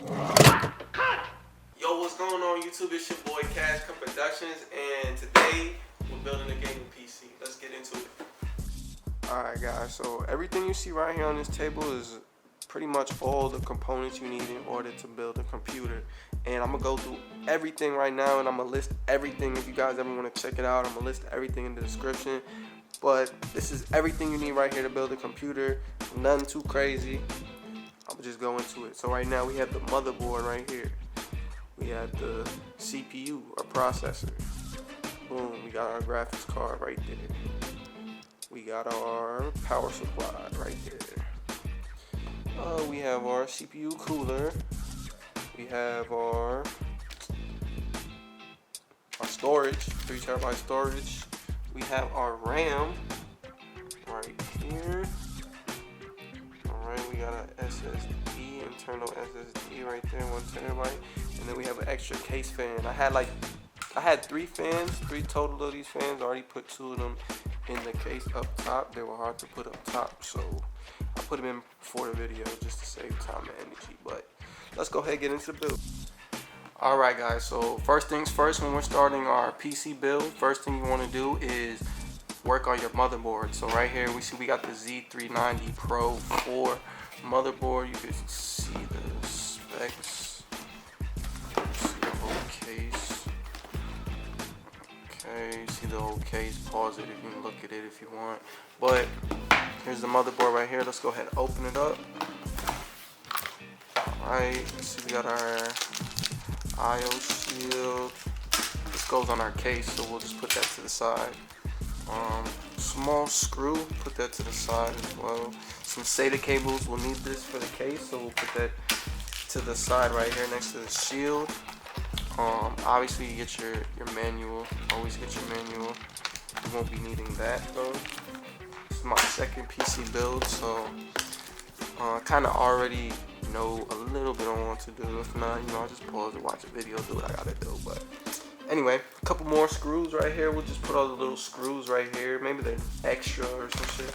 Yo, what's going on YouTube? It's your boy Cash Productions, and today we're building a gaming PC. Let's get into it. Alright guys, so everything you see right here on this table is pretty much all the components you need in order to build a computer. And I'm going to go through everything right now, and I'm going to list everything. If you guys ever want to check it out, I'm going to list everything in the description. But this is everything you need right here to build a computer. Nothing too crazy. I'll just go into it. So right now we have the motherboard right here. We have the CPU, or processor. Boom, we got our graphics card right there. We got our power supply right there. We have our CPU cooler. We have our storage, 3 terabyte storage. We have our RAM right here. Alright, we got an SSD, internal SSD right there, 1 terabyte. And then we have an extra case fan. I had 3 fans, 3 total of these fans. I already put 2 of them in the case up top. They were hard to put up top, so I put them in before the video just to save time and energy. But let's go ahead and get into the build. Alright guys, so first things first, when we're starting our PC build, first thing you want to do is work on your motherboard. So right here we got the Z390 Pro 4 motherboard. You can see the specs. See the whole case. Okay, see the whole case. Pause it if you can look at it if you want. But here's the motherboard right here. Let's go ahead and open it up. Alright, see we got our IO shield. This goes on our case, so we'll just put that to the side. Small screw, put that to the side as well. Some Sata cables, we'll need this for the case, so we'll put that to the side right here next to the shield. Obviously you get your manual, always get your manual. You won't be needing that though. This is my second PC build, so I kind of already know a little bit on what to do. If not, I'll just pause and watch a video, do what I gotta do. But anyway, a couple more screws right here. We'll just put all the little screws right here. Maybe they're extra or some shit.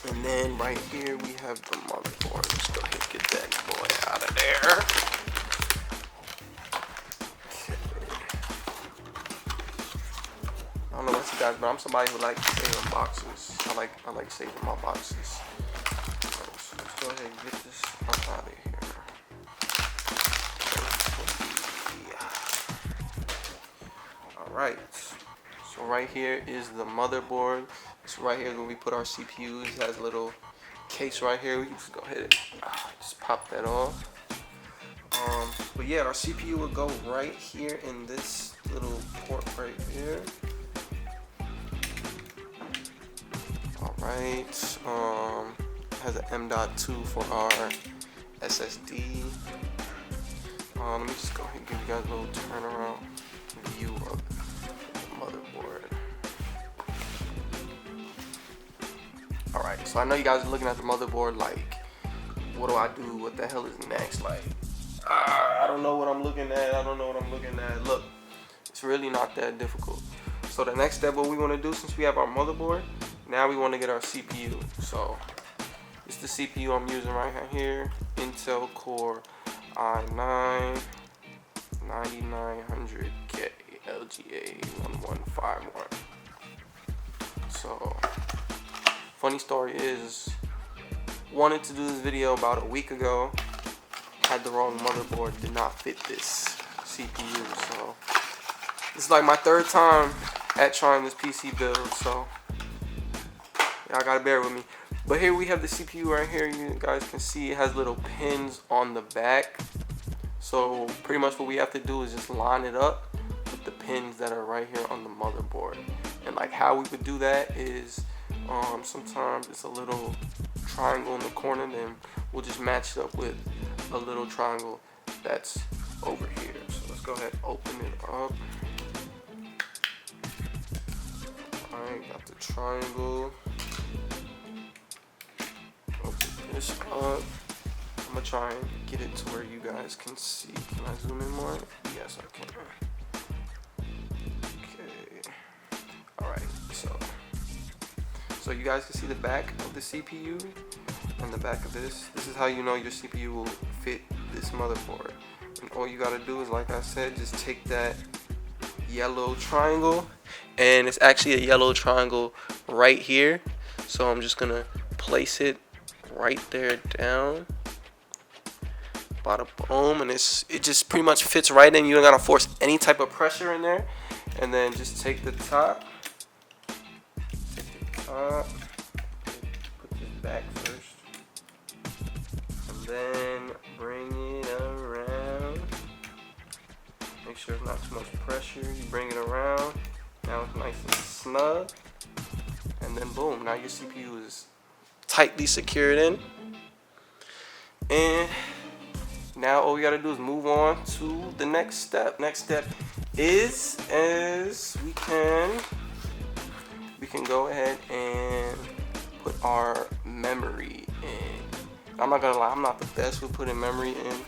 And then right here we have the motherboard. Let's go ahead and get that boy out of there. I don't know about you guys, but I'm somebody who likes saving boxes. I like saving my boxes. So let's go ahead and get this up out of here. Alright, so right here is the motherboard. So right here where we put our CPUs. It has a little case right here. We can just go ahead and just pop that off. But yeah, our CPU will go right here in this little port right here. Alright, it has an M.2 for our SSD. Let me just go ahead and give you guys a little turnaround view of the motherboard. Alright, so I know you guys are looking at the motherboard like, what do I do? What the hell is next? Like, I don't know what I'm looking at. I don't know what I'm looking at. Look, it's really not that difficult. So the next step, what we want to do, since we have our motherboard, now we want to get our CPU. So it's the CPU I'm using right here, Intel Core i9 9900K LGA 1151. So funny story is, wanted to do this video about a week ago, had the wrong motherboard, did not fit this CPU. So this is like my 3rd time at trying this PC build, so y'all gotta bear with me. But here we have the CPU right here. You guys can see it has little pins on the back. So pretty much what we have to do is just line it up with the pins that are right here on the motherboard. And like how we would do that is, sometimes it's a little triangle in the corner, then we'll just match it up with a little triangle that's over here. So let's go ahead and open it up. Alright, got the triangle. Open this up. I'm gonna try and get it to where you guys can see. Can I zoom in more? Yes, I can. Okay. Alright, so you guys can see the back of the CPU. and the back of this. This is how you know your CPU will fit this motherboard. And all you gotta do is, like I said, just take that yellow triangle, and it's actually a yellow triangle right here. So I'm just gonna place it right there down. Bada boom, and it just pretty much fits right in. You don't gotta force any type of pressure in there. And then just take the top. Put this back first. And then bring it around. Make sure it's not too much pressure. You bring it around. Now it's nice and snug. And then boom, now your CPU is tightly secured in. And now all we gotta do is move on to the next step. Next step is we can go ahead and put our memory in. I'm not gonna lie, I'm not the best with putting memory in.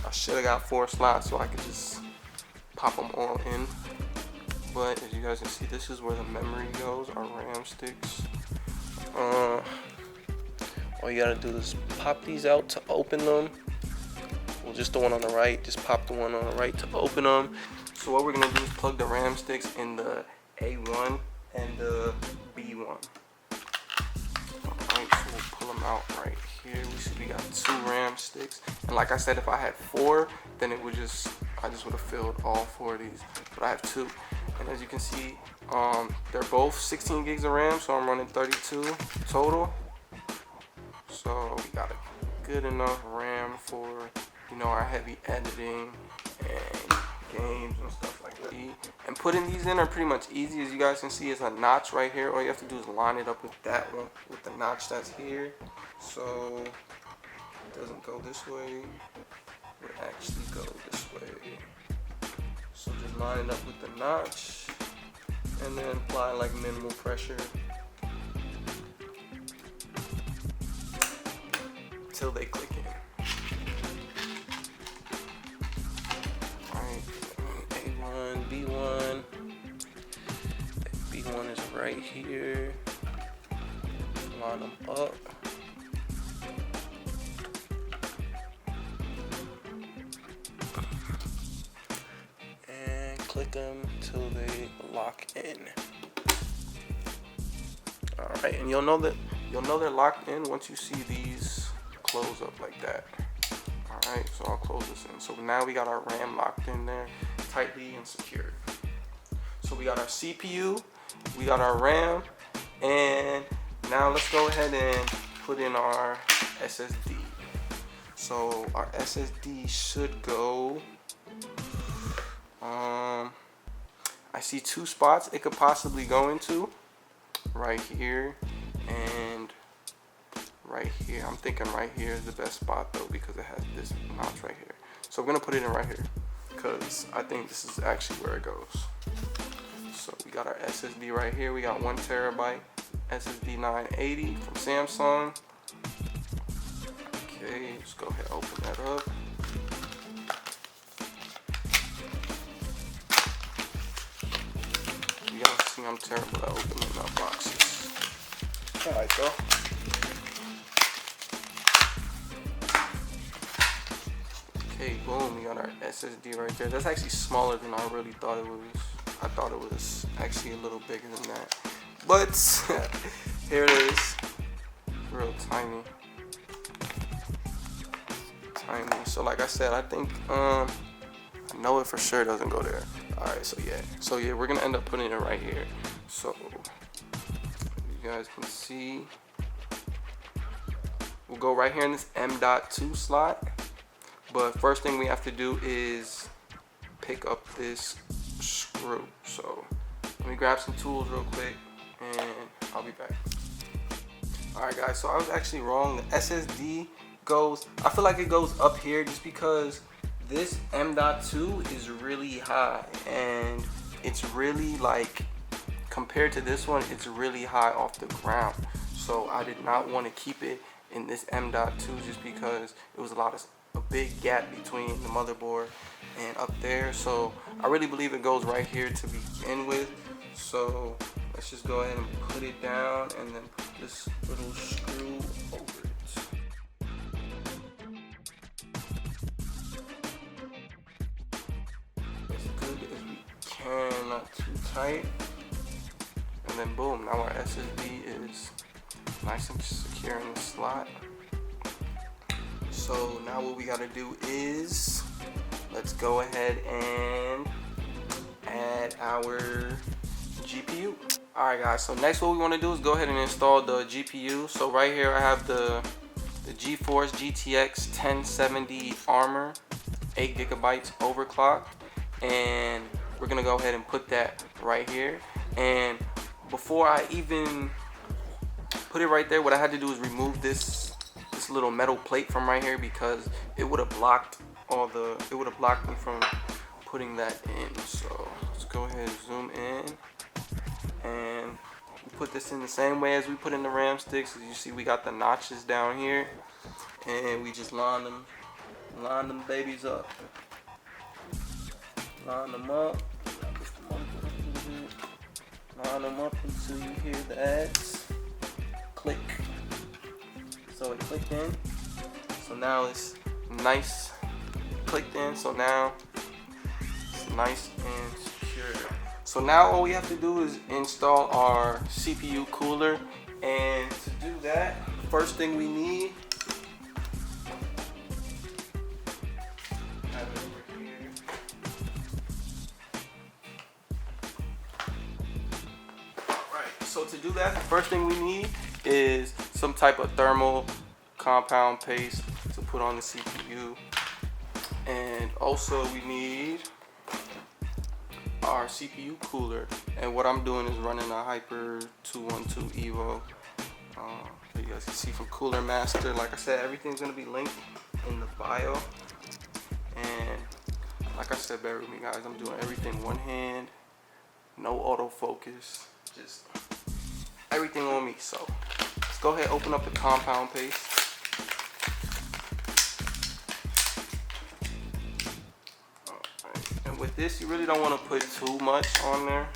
I should have got 4 slots so I could just pop them all in. But as you guys can see, this is where the memory goes, our RAM sticks. All you gotta do is pop these out to open them. Well, just the one on the right, just pop the one on the right to open them. So what we're gonna do is plug the RAM sticks in the A1 and the B1. Alright, so we'll pull them out right here. We see we got 2 RAM sticks. And like I said, if I had 4, then I just would have filled all 4 of these. But I have 2. And as you can see, they're both 16 gigs of RAM, so I'm running 32 total. So we got a good enough RAM for, you know, our heavy editing and games and stuff like that. And putting these in are pretty much easy. As you guys can see, it's a notch right here. All you have to do is line it up with that one, with the notch that's here. So it doesn't go this way, it would actually go this way. So just line it up with the notch and then apply like minimal pressure till they click in. Alright, A1, B1. B1 is right here. Line them up. And click them till they lock in. Alright, and you'll know they're locked in once you see these close up like that. Alright, so I'll close this in. So now we got our RAM locked in there tightly and secure. So we got our CPU, we got our RAM, and now let's go ahead and put in our SSD. So our SSD should go, I see 2 spots it could possibly go into, right here and right here. I'm thinking right here is the best spot though, because it has this notch right here. So we're gonna put it in right here because I think this is actually where it goes. So we got our SSD right here. We got 1 terabyte SSD 980 from Samsung. Okay, let's go ahead and open that up. You guys see I'm terrible at opening up boxes. Alright, though. Okay, boom, we got our SSD right there. That's actually smaller than I really thought it was. I thought it was actually a little bigger than that. But here it is. Real tiny. Tiny. So like I said, I think I know it for sure doesn't go there. Alright, so yeah, we're gonna end up putting it right here. So you guys can see, we'll go right here in this M.2 slot. But first thing we have to do is pick up this screw. So let me grab some tools real quick and I'll be back. Alright guys, so I was actually wrong. The SSD goes, I feel like it goes up here just because this M.2 is really high, and it's really like, compared to this one, it's really high off the ground. So I did not want to keep it in this M.2 just because it was a big gap between the motherboard and up there. So I really believe it goes right here to begin with. So let's just go ahead and put it down and then put this little screw over it. they're not too tight. And then boom, now our SSD is nice and secure in the slot. So now what we gotta do is, let's go ahead and add our GPU. Alright guys, so next what we want to do is go ahead and install the GPU. So right here I have the GeForce GTX 1070 Armor, 8 gigabytes overclocked, and we're gonna go ahead and put that right here. And before I even put it right there, what I had to do is remove this little metal plate from right here, because it would have blocked me from putting that in. So let's go ahead and zoom in, and we put this in the same way as we put in the RAM sticks. As you see, we got the notches down here, and we just line them babies up. Line them up. Line them up until you hear the ads click. So it clicked in. So now it's nice. Clicked in. So now it's nice and secure. So now all we have to do is install our CPU cooler. And to do that, first thing we need, have it over here. Alright, so to do that, the first thing we need is some type of thermal compound paste to put on the CPU. And also we need our CPU cooler. And what I'm doing is running a Hyper 212 Evo. So you guys can see from Cooler Master. Like I said, everything's gonna be linked in the bio. And like I said, bear with me guys, I'm doing everything one hand, no autofocus, just everything on me. So let's go ahead and open up the compound paste. Alright, and with this, you really don't want to put too much on there.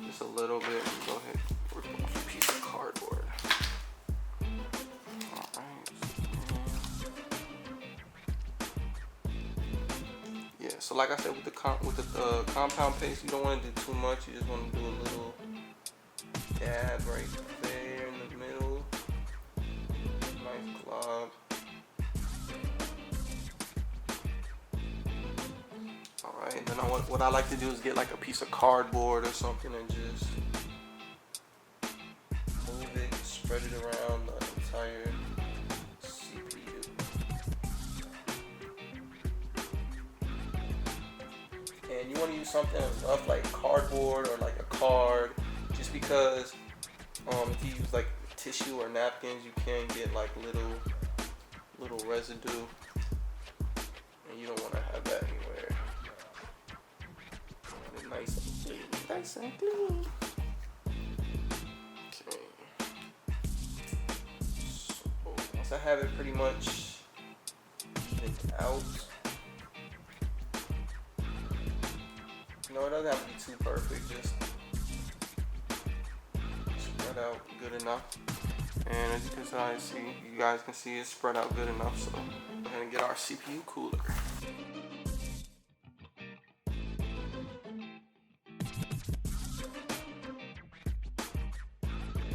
Just a little bit. And go ahead and rip off a piece of cardboard. Yeah, so like I said, with the compound paste, you don't want to do too much. You just want to do a little dab right there in the middle. Nice glob. Alright, and then what I like to do is get like a piece of cardboard or something and just move it, spread it around the entire CPU. And you want to use something rough like cardboard or like a card, just because if you use like tissue or napkins, you can get like little residue, and you don't want to have that anywhere. Nice and clean. Nice and clean. Okay. So once I have it pretty much evened out, you know, it doesn't have to be too perfect, just spread out good enough. And as you guys can see it's spread out good enough. So go ahead and get our CPU cooler.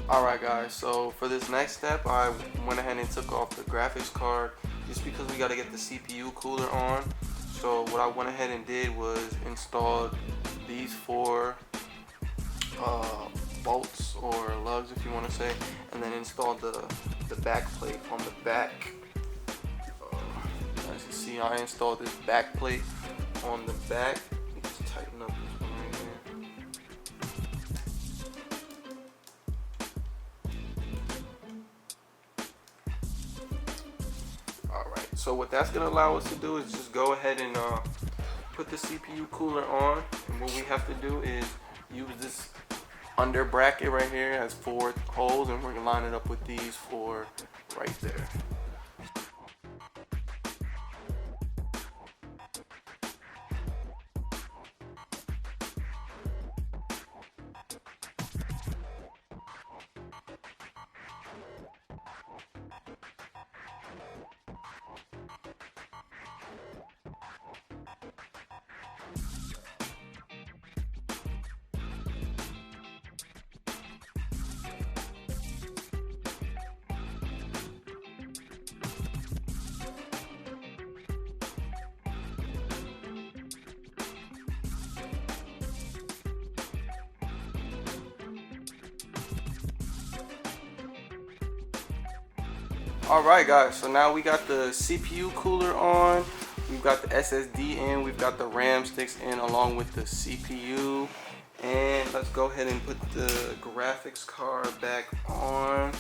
Alright guys, so for this next step, I went ahead and took off the graphics card just because we got to get the CPU cooler on. So what I went ahead and did was install these 4 bolts or lugs, if you want to say, and then install the back plate on the back. As you see, I installed this back plate on the back. Just tighten up this one right here. Alright, so what that's going to allow us to do is just go ahead and put the CPU cooler on. And what we have to do is use this under bracket right here. It has 4 holes, and we're going to line it up with these 4 right there. Alright guys, so now we got the CPU cooler on, we've got the SSD in, we've got the RAM sticks in along with the CPU. And let's go ahead and put the graphics card back on.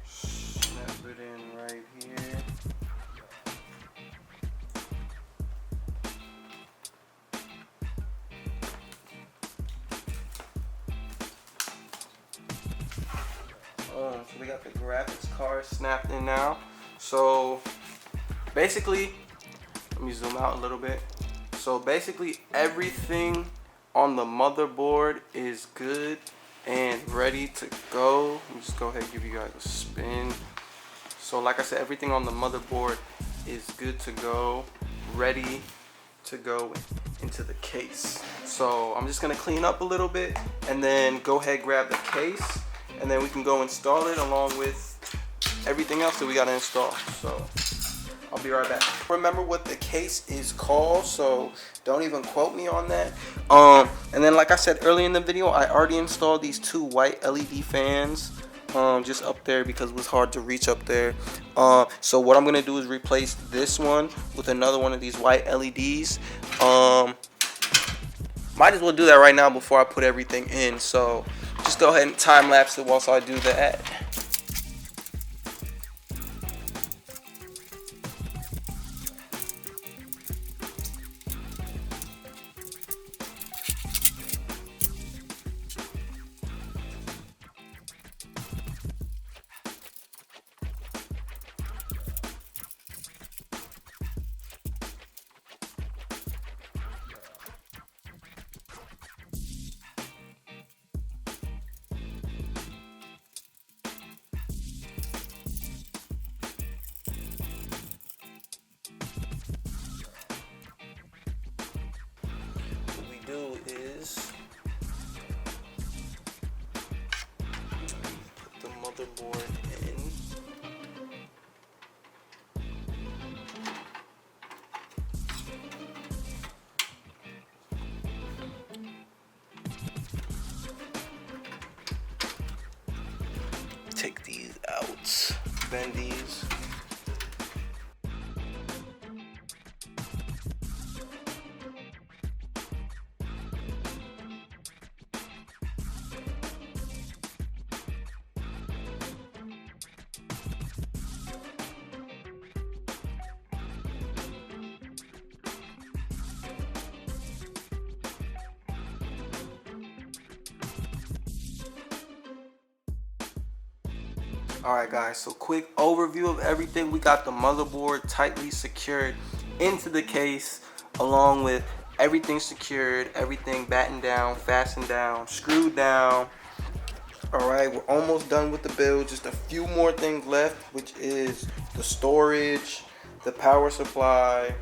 Snap it in right here. So we got the graphics card snapped in now. So basically, let me zoom out a little bit. So basically everything on the motherboard is good and ready to go. Let me just go ahead and give you guys a spin. So like I said, everything on the motherboard is good to go, ready to go into the case. So I'm just gonna clean up a little bit and then go ahead, grab the case, and then we can go install it along with everything else that we gotta install. So I'll be right back. Remember what the case is called, so don't even quote me on that. And then like I said earlier in the video, I already installed these two white LED fans just up there because it was hard to reach up there. So what I'm gonna do is replace this one with another one of these white LEDs. Might as well do that right now before I put everything in. So just go ahead and time lapse it whilst I do that. Do is put the motherboard in. Take these out, bend these. Alright guys, so quick overview of everything. We got the motherboard tightly secured into the case along with everything secured, everything battened down, fastened down, screwed down. Alright, we're almost done with the build. Just a few more things left, which is the storage, the power supply,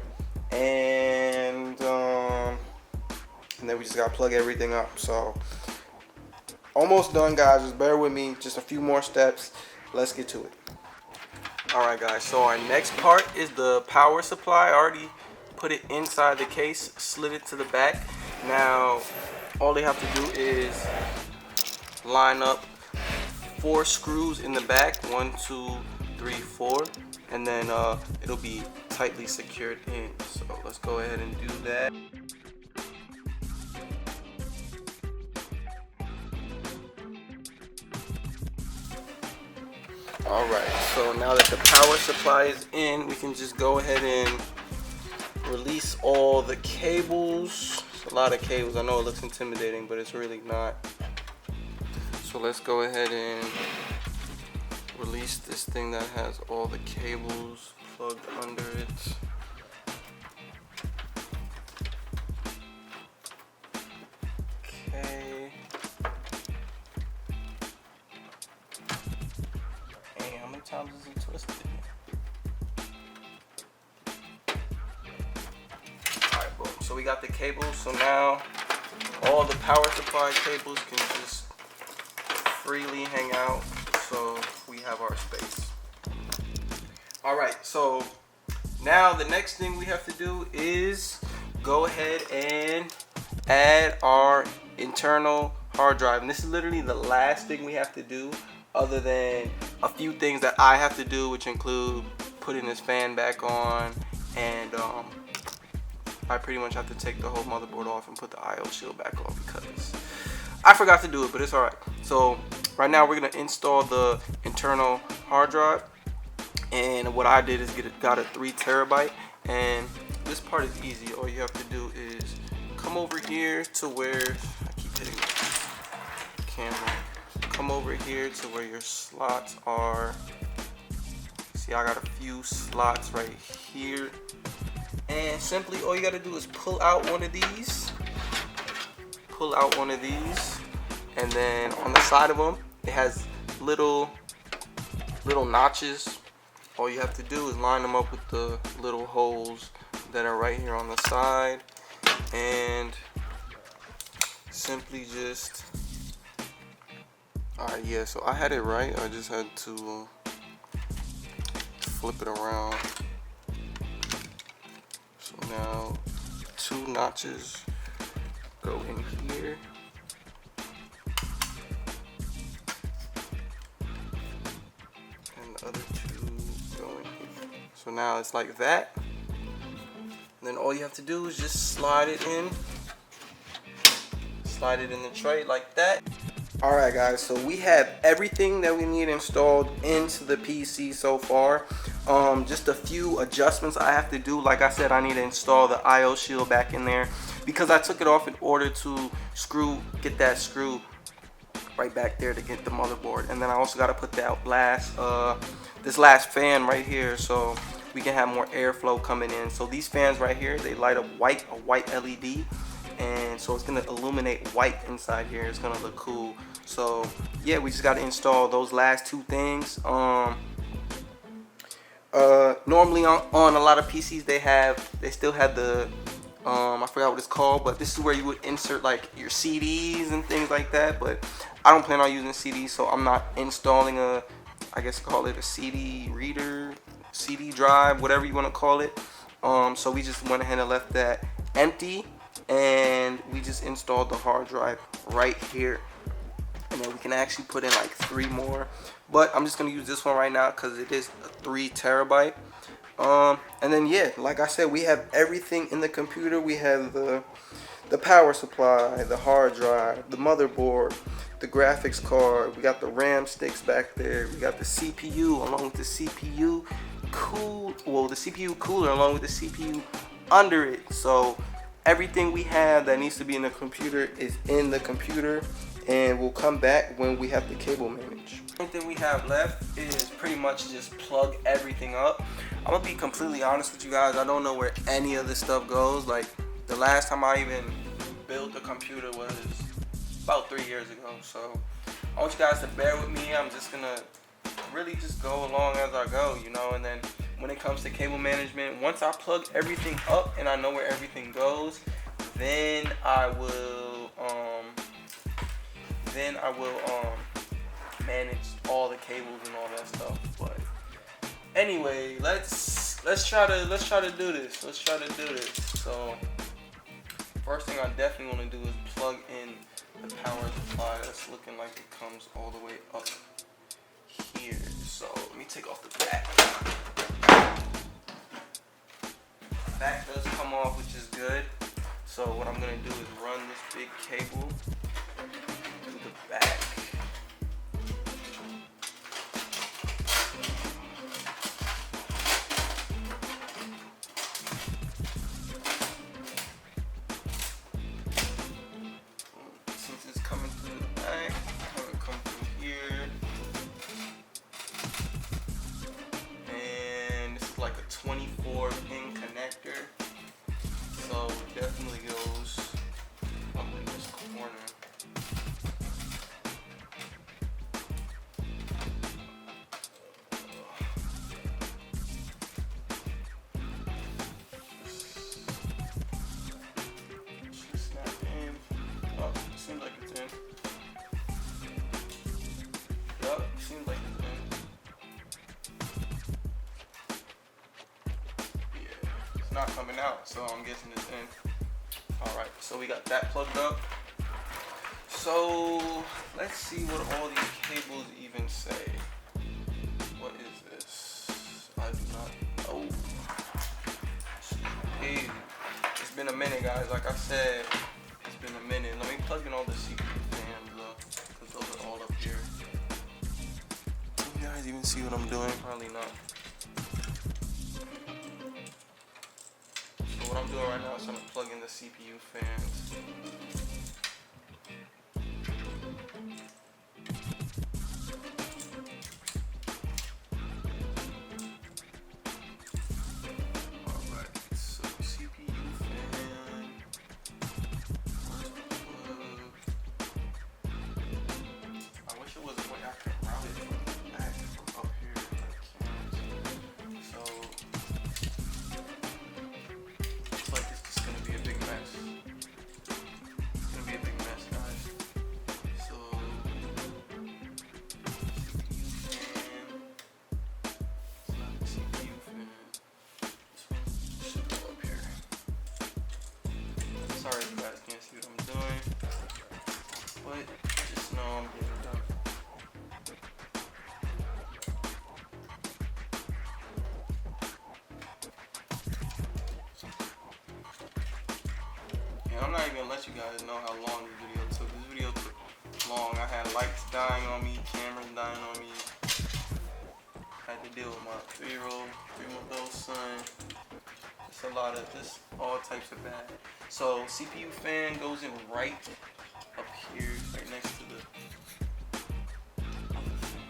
and then we just gotta plug everything up. So almost done guys, just bear with me, just a few more steps. Let's get to it. Alright guys, so our next part is the power supply. I already put it inside the case, slid it to the back. Now all they have to do is line up 4 screws in the back, 1, 2, 3, 4, and then it'll be tightly secured in. So let's go ahead and do that. Alright, so now that the power supply is in, we can just go ahead and release all the cables. It's a lot of cables. I know it looks intimidating, but it's really not. So let's go ahead and release this thing that has all the cables plugged under it. Okay. Hey, how many times is it twisted? Alright, boom. So we got the cables. So now all the power supply cables can just freely hang out, so we have our space. Alright, so now the next thing we have to do is go ahead and add our internal hard drive, and this is literally the last thing we have to do other than a few things that I have to do, which include putting this fan back on, and I pretty much have to take the whole motherboard off and put the I/O shield back on because I forgot to do it, but it's alright. So right now we're gonna install the internal hard drive, and what I did is got a 3 terabyte, and this part is easy. All you have to do is come over here to where I keep hitting the camera. Come over here to where your slots are. See, I got a few slots right here, and simply all you got to do is pull out one of these. Pull out one of these, and then on the side of them it has little notches. All you have to do is line them up with the little holes that are right here on the side, and simply just alright, yeah, so I had it right. I just had to flip it around. So now 2 notches go in here, and the other 2 go in here. So now it's like that. And then all you have to do is just slide it in the tray like that. Alright guys, so we have everything that we need installed into the PC so far. Just a few adjustments I have to do. Like I said, I need to install the I/O shield back in there because I took it off in order to get that screw right back there to get the motherboard. And then I also got to put that this last fan right here so we can have more airflow coming in. So these fans right here, they light up a white LED. And so it's gonna illuminate white inside here. It's gonna look cool. So yeah, we just gotta install those last 2 things. Normally on a lot of PCs they still have the I forgot what it's called, but this is where you would insert like your CDs and things like that. But I don't plan on using CDs, so I'm not installing I guess call it a CD reader, CD drive, whatever you want to call it. So we just went ahead and left that empty, and we just installed the hard drive right here, and then we can actually put in like 3 more, but I'm just gonna use this one right now because it is a 3 terabyte. And then yeah, like I said, we have everything in the computer. We have the power supply, the hard drive, the motherboard, the graphics card, we got the RAM sticks back there, we got the CPU along with the CPU the CPU cooler along with the CPU under it. So everything we have that needs to be in the computer is in the computer, and we'll come back when we have the cable manage. The only thing we have left is pretty much just plug everything up. I'm gonna be completely honest with you guys, I don't know where any of this stuff goes. Like the last time I even built a computer was about 3 years ago, so I want you guys to bear with me. I'm just gonna really just go along as I go, you know. And then when it comes to cable management, once I plug everything up and I know where everything goes, then I will manage all the cables and all that stuff. But anyway, let's try to do this. Let's try to do this. So first thing I definitely want to do is plug in the power supply. That's looking like it comes all the way up here. So let me take off the back. The back does come off, which is good. So what I'm gonna do is run this big cable to the back. Since it's coming through the back, I'm gonna come through here. And this is like a 24-pin connector. So it definitely goes up in this corner. Should snap in. Oh, seems like it's in. Yup, seems like it's in. Yeah, it's not coming out, so I'm guessing it's in. Alright, so we got that plugged up. So let's see what all these cables even say. What is this? I do not know. Hey, it's been a minute, guys. Like I said, it's been a minute. Let me plug in all the CPU fans up, because those are all up here. Can you guys even see what I'm doing? Probably not. So what I'm doing right now is I'm gonna plug in the CPU fans. Sorry if you guys can't see what I'm doing, but just know I'm getting done. And I'm not even gonna let you guys know how long this video took. This video took long. I had lights dying on me, cameras dying on me. Had to deal with my 3-year-old, 3-month-old son. It's a lot of just all types of bad. So CPU fan goes in right up here, right next to the other fan.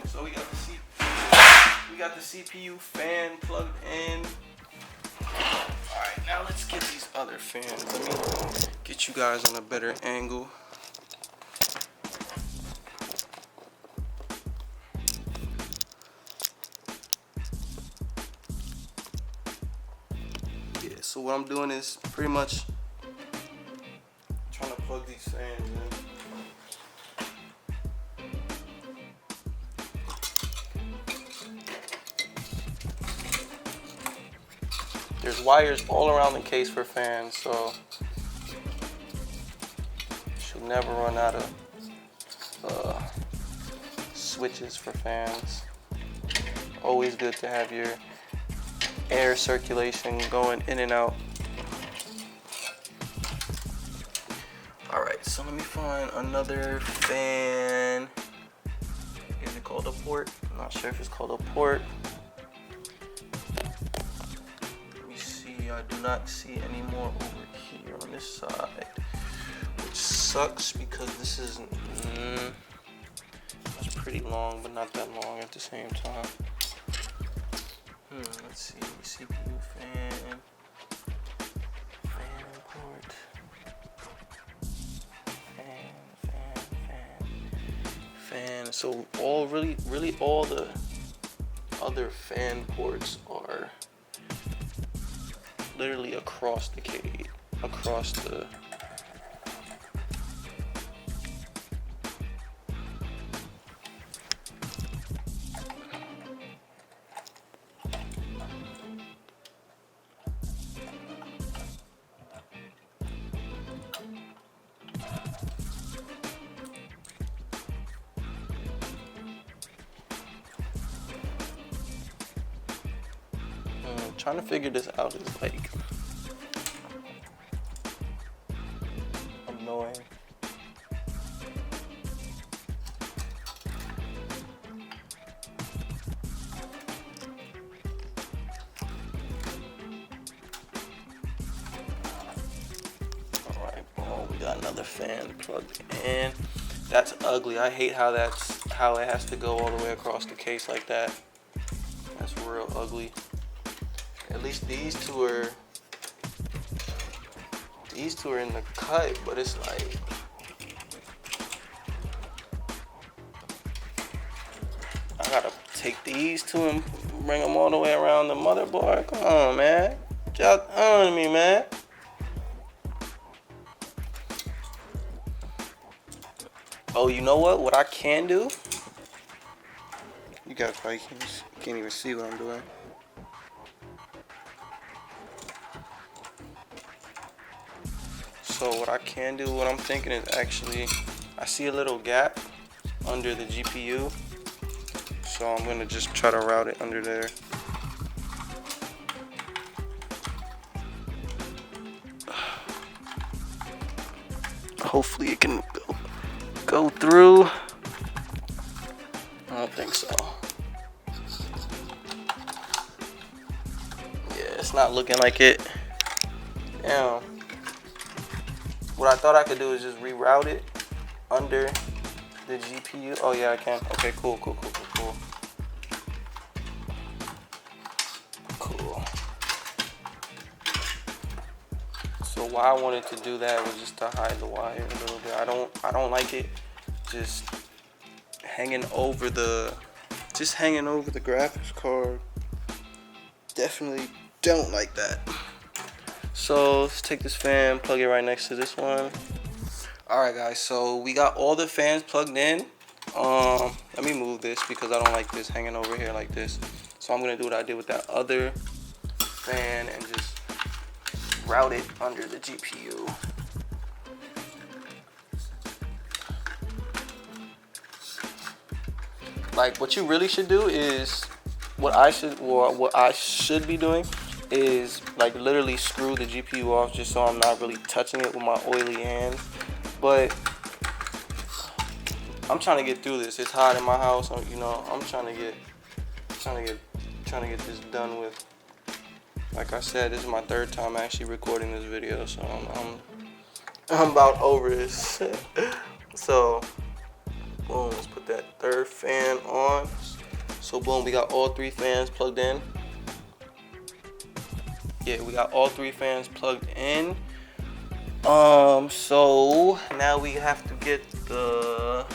So we got the CPU fan plugged in. Alright, now let's get these other fans. Let me get you guys on a better angle. Yeah, so what I'm doing is pretty much trying to plug these fans in. There's wires all around the case for fans, so you should never run out of switches for fans. Always good to have your air circulation going in and out. Alright, so let me find another fan. Is it called a port? I'm not sure if it's called a port. I do not see any more over here on this side, which sucks because this is that's pretty long, but not that long at the same time. Let's see, CPU fan port, fan. So really all the other fan ports are literally across the cage, across the trying to figure this out is like annoying. another fan plugged in. That's ugly. I hate how it has to go all the way across the case like that. That's real ugly. At least these two are in the cut, but it's like, I gotta take these two and bring them all the way around the motherboard. Come on, man. Y'all on me, man. Oh, you know what? What I can do? You guys probably can't even see what I'm doing. So what I can do, what I'm thinking is actually, I see a little gap under the GPU. So I'm gonna just try to route it under there. Hopefully it can go through. I don't think so. Yeah, it's not looking like it. Damn. What I thought I could do is just reroute it under the GPU. Oh yeah, I can. Okay, cool. Cool. So why I wanted to do that was just to hide the wire a little bit. I don't like it just hanging over the graphics card. Definitely don't like that. So let's take this fan, plug it right next to this one. Alright guys, so we got all the fans plugged in. Let me move this because I don't like this hanging over here like this. So I'm gonna do what I did with that other fan and just route it under the GPU. Like, what you really should do is, what I should be doing is like literally screw the GPU off just so I'm not really touching it with my oily hands. But I'm trying to get through this. It's hot in my house, so, you know, I'm trying to get this done with. Like I said, this is my third time actually recording this video, so I'm about over this. So boom, let's put that third fan on. So boom, we got all three fans plugged in. Yeah, we got all three fans plugged in. So now we have to get the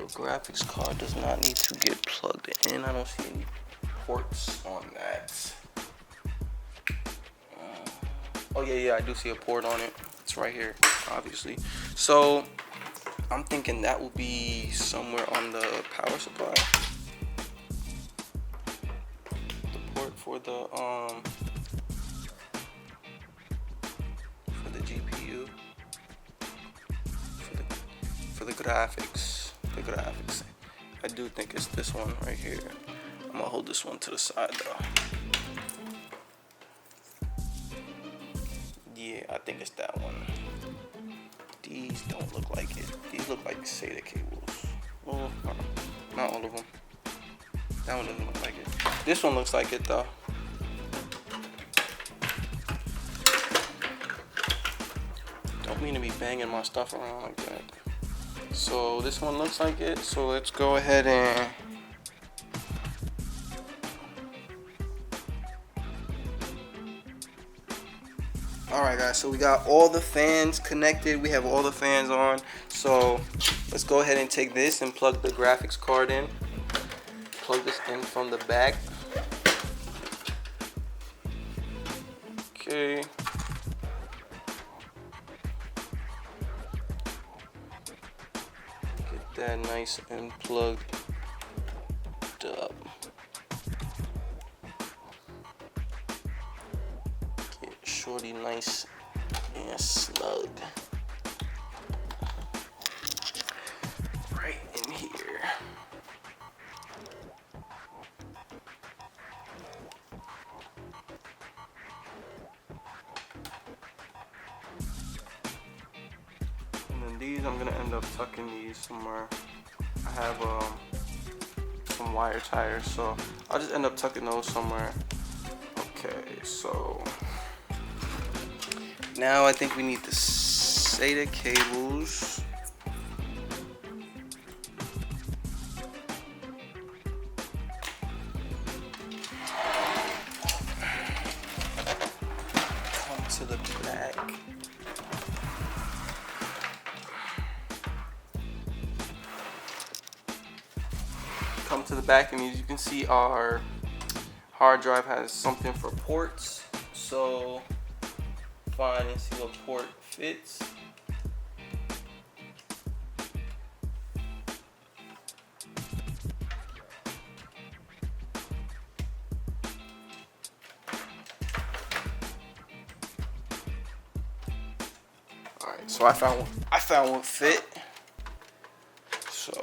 graphics card does not need to get plugged in. I don't see any ports on that. Oh yeah, I do see a port on it. It's right here, obviously. So I'm thinking that will be somewhere on the power supply. The port for the GPU, for the graphics. I do think it's this one right here. I'm gonna hold this one to the side though. Yeah, I think it's that one. These don't look like it. These look like Sata cables. Well, not all of them. That one doesn't look like it. This one looks like it though. Don't mean to be banging my stuff around like that. So this one looks like it. So let's go ahead and alright guys, so we got all the fans connected. We have all the fans on. So let's go ahead and take this and plug the graphics card in. Plug this in from the back. Okay. Get that nice and plugged up. Shorty nice and snug right in here. And then these I'm gonna end up tucking these somewhere. I have some wire ties, so I'll just end up tucking those somewhere. Okay, so Now I think we need the Sata cables. Come to the back. Come to the back, and as you can see, our hard drive has something for ports. So find and see what port fits. Alright, so I found what fit. So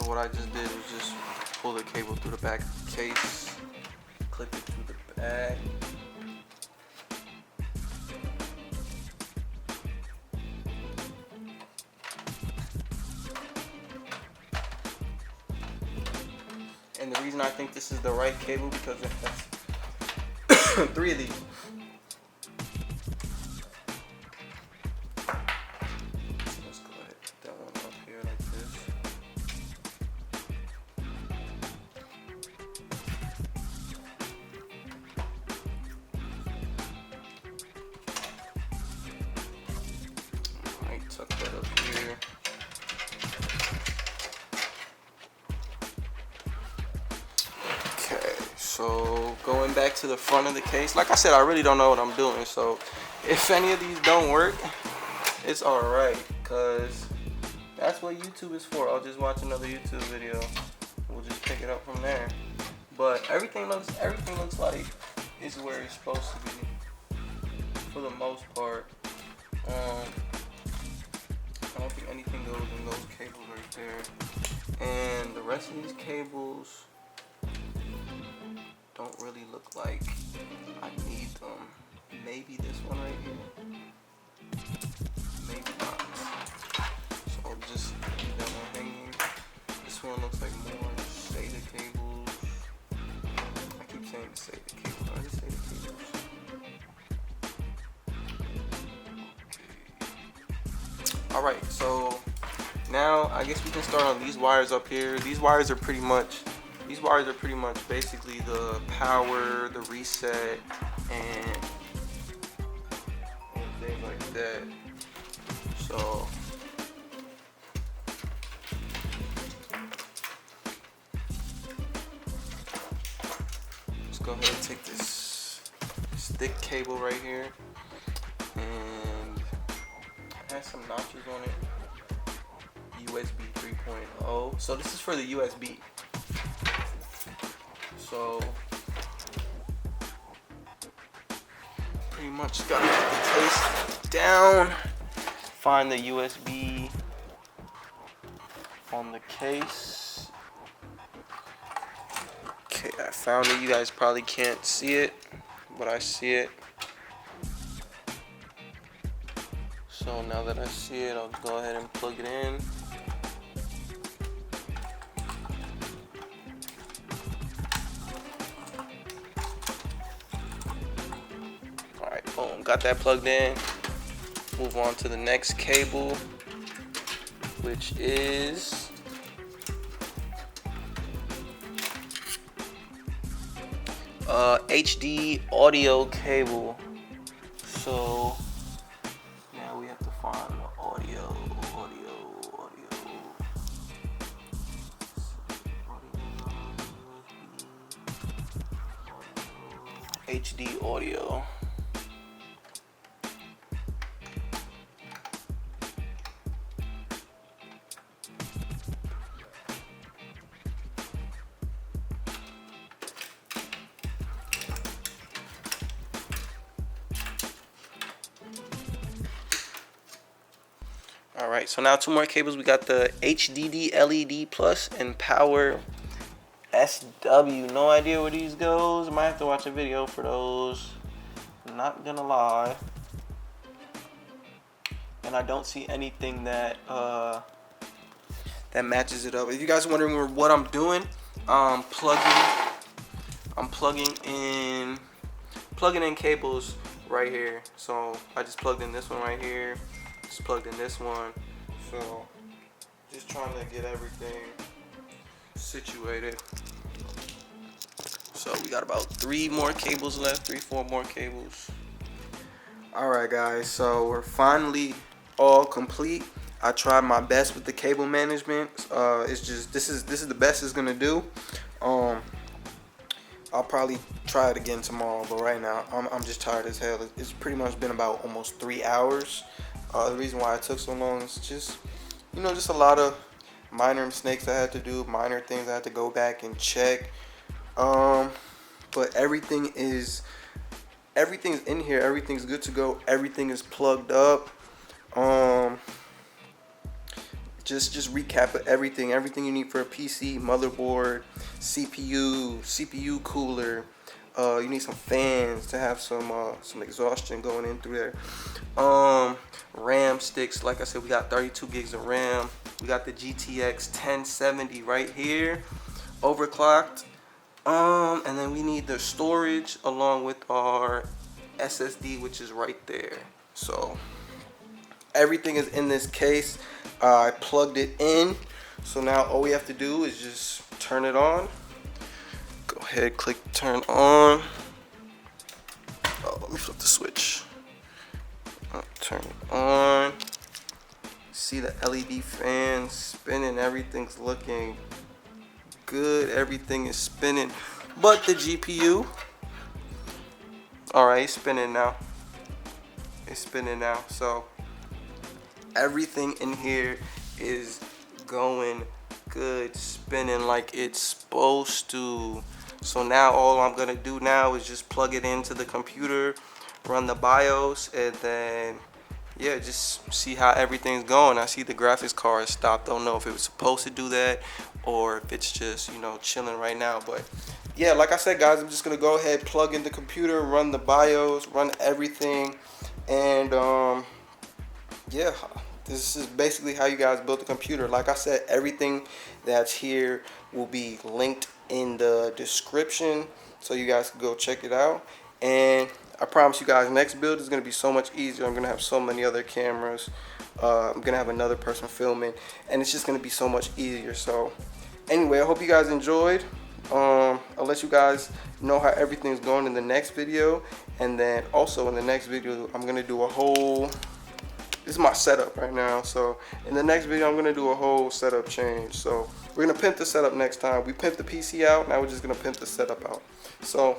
what I just did was just pull the cable through the back of the case, clip it through the back. And the reason I think this is the right cable because it has 3 of these. Let's go ahead and put that one up here like this. Alright, tuck that up here. Okay, so going back to the front of the case, like I said, I really don't know what I'm doing, so if any of these don't work, it's alright, because that's what YouTube is for. I'll just watch another YouTube video. We'll just pick it up from there. But everything looks like it's where it's supposed to be for the most part. I don't think anything goes in those cables right there. And the rest of these cables don't really look like I need them. Maybe this one right here. Maybe not. So I'll just leave that one hanging. This one looks like more Sata cables. I keep saying Sata cables. I just Sata cables. Okay. Alright, so now I guess we can start on these wires up here. These wires are pretty much basically the power, the reset, and things like that. So let's go ahead and take this thick cable right here, and it has some notches on it. USB 3.0. So this is for the USB. So pretty much gotta get the case down, find the USB on the case. Okay, I found it. You guys probably can't see it, but I see it. So now that I see it, I'll go ahead and plug it in. Boom, got that plugged in. Move on to the next cable, which is HD audio cable. So now we have to find the audio. HD audio. Alright, so now 2 more cables. We got the HDD LED Plus and Power SW. No idea where these goes. Might have to watch a video for those. Not gonna lie. And I don't see anything that that matches it up. If you guys are wondering what I'm doing, I'm plugging in cables right here. So I just plugged in this one right here. Just plugged in this one. So just trying to get everything situated. So we got about 3 more cables left, 4 more cables. Alright guys, so we're finally all complete. I tried my best with the cable management. It's just this is the best it's gonna do. I'll probably try it again tomorrow, but right now I'm just tired as hell. It's pretty much been about almost 3 hours. The reason why it took so long is just, you know, just a lot of minor mistakes I had to do, minor things I had to go back and check. But everything is in here. Everything's good to go. Everything is plugged up. Just recap of everything you need for a PC: motherboard, CPU cooler. You need some fans to have some exhaustion going in through there. RAM sticks. Like I said, we got 32 gigs of RAM. We got the GTX 1070 right here, overclocked. And then we need the storage along with our SSD, which is right there. So everything is in this case. I plugged it in. So now all we have to do is just turn it on. Go ahead, click turn on. Oh, let me flip the switch. Turn it on. See the LED fan spinning. Everything's looking good. Everything is spinning, but the GPU. All right, it's spinning now. It's spinning now. So everything in here is going good, spinning like it's supposed to. So now all I'm gonna do now is just plug it into the computer, run the BIOS, and then yeah, just see how everything's going. I see the graphics card stopped. Don't know if it was supposed to do that or if it's just, you know, chilling right now. But yeah, like I said, guys, I'm just gonna go ahead, plug in the computer, run the BIOS, run everything, and yeah, this is basically how you guys build the computer. Like I said, everything that's here will be linked in the description, so you guys can go check it out. And I promise you guys, next build is going to be so much easier. I'm going to have so many other cameras. I'm going to have another person filming, and it's just going to be so much easier. So anyway, I hope you guys enjoyed. I'll let you guys know how everything's going in the next video. And then also in the next video, I'm going to do a whole... This is my setup right now. So in the next video, I'm going to do a whole setup change. So we're going to pimp the setup next time. We pimped the PC out. Now we're just going to pimp the setup out. So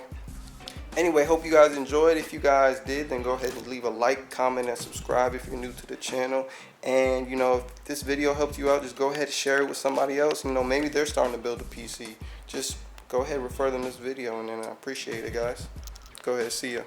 anyway, hope you guys enjoyed. If you guys did, then go ahead and leave a like, comment, and subscribe if you're new to the channel. And, you know, if this video helped you out, just go ahead and share it with somebody else. You know, maybe they're starting to build a PC. Just go ahead and refer them this video, and then I appreciate it, guys. Go ahead, see ya.